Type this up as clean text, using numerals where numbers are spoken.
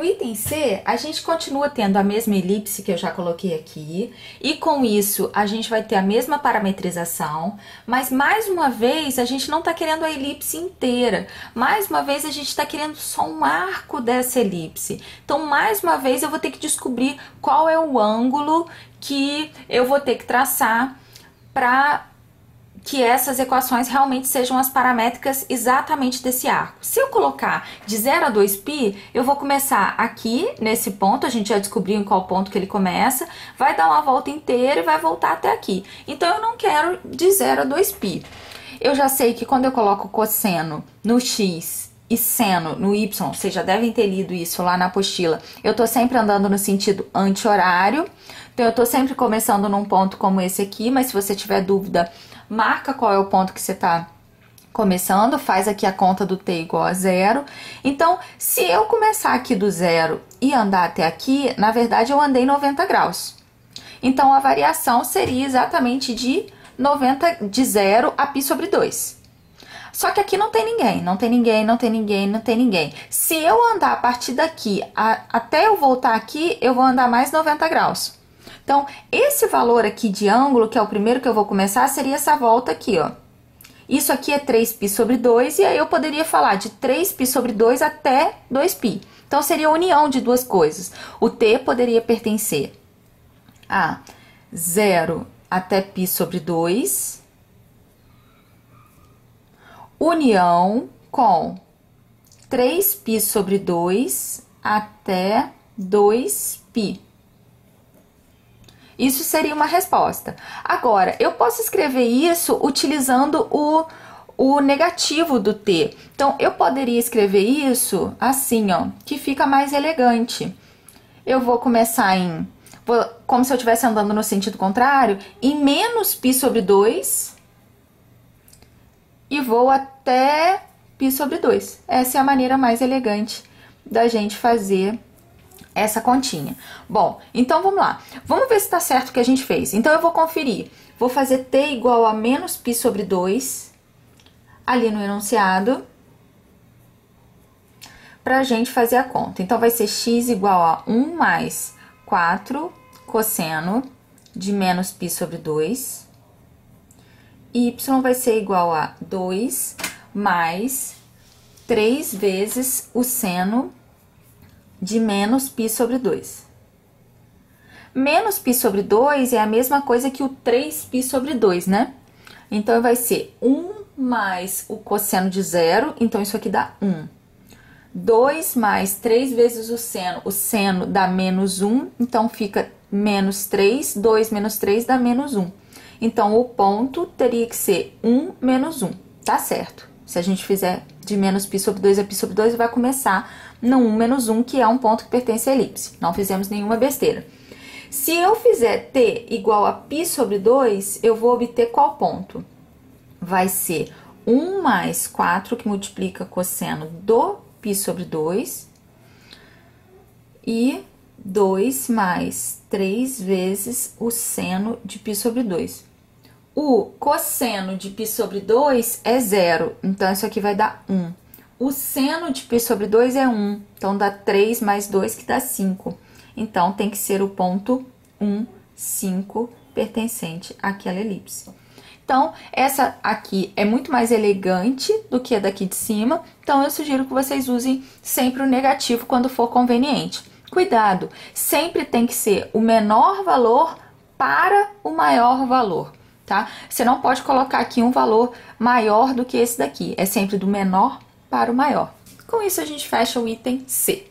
No item C, a gente continua tendo a mesma elipse que eu já coloquei aqui, e com isso a gente vai ter a mesma parametrização, mas mais uma vez a gente não está querendo a elipse inteira, mais uma vez a gente está querendo só um arco dessa elipse. Então, mais uma vez eu vou ter que descobrir qual é o ângulo que eu vou ter que traçar para que essas equações realmente sejam as paramétricas exatamente desse arco. Se eu colocar de 0 a 2π, eu vou começar aqui, nesse ponto, a gente já descobriu em qual ponto que ele começa, vai dar uma volta inteira e vai voltar até aqui. Então, eu não quero de 0 a 2π. Eu já sei que quando eu coloco cosseno no x e seno no y, vocês já devem ter lido isso lá na apostila, eu tô sempre andando no sentido anti-horário, então eu tô sempre começando num ponto como esse aqui, mas se você tiver dúvida, marca qual é o ponto que você está começando, faz aqui a conta do t igual a 0. Então, se eu começar aqui do 0 e andar até aqui, na verdade eu andei 90 graus. Então, a variação seria exatamente de 0 a π sobre 2. Só que aqui não tem ninguém, não tem ninguém, não tem ninguém, não tem ninguém. Se eu andar a partir daqui até eu voltar aqui, eu vou andar mais 90 graus. Então, esse valor aqui de ângulo, que é o primeiro que eu vou começar, seria essa volta aqui, ó. Isso aqui é 3π sobre 2, e aí eu poderia falar de 3π sobre 2 até 2π. Então, seria a união de duas coisas. O t poderia pertencer a 0 até π sobre 2, união com 3π sobre 2 até 2π. Isso seria uma resposta. Agora, eu posso escrever isso utilizando o negativo do t. Então, eu poderia escrever isso assim, ó, que fica mais elegante. Eu vou começar como se eu estivesse andando no sentido contrário, em menos π sobre 2, e vou até π sobre 2. Essa é a maneira mais elegante da gente fazer essa continha. Bom, então vamos lá. Vamos ver se está certo o que a gente fez. Então, eu vou conferir. Vou fazer t igual a menos π sobre 2, ali no enunciado, para a gente fazer a conta. Então, vai ser x igual a 1 mais 4 cosseno de menos π sobre 2. Y vai ser igual a 2 mais 3 vezes o seno de menos π sobre 2. Menos π sobre 2 é a mesma coisa que o 3π sobre 2, né? Então, vai ser 1 mais o cosseno de 0, então isso aqui dá 1. 2 mais 3 vezes o seno dá menos 1, então fica menos 3, 2 menos 3 dá menos 1. Então, o ponto teria que ser 1 menos 1, tá certo? Se a gente fizer de menos π sobre 2 a π sobre 2, vai começar no 1 menos 1, que é um ponto que pertence à elipse. Não fizemos nenhuma besteira. Se eu fizer t igual a π sobre 2, eu vou obter qual ponto? Vai ser 1 mais 4, que multiplica cosseno do π sobre 2, e 2 mais 3 vezes o seno de π sobre 2. O cosseno de π sobre 2 é 0, então isso aqui vai dar 1. O seno de π sobre 2 é 1, então dá 3 mais 2, que dá 5. Então, tem que ser o ponto 1, 5, pertencente àquela elipse. Então, essa aqui é muito mais elegante do que a daqui de cima, então eu sugiro que vocês usem sempre o negativo quando for conveniente. Cuidado, sempre tem que ser o menor valor para o maior valor, tá? Você não pode colocar aqui um valor maior do que esse daqui, é sempre do menor para o maior. Com isso, a gente fecha o item C.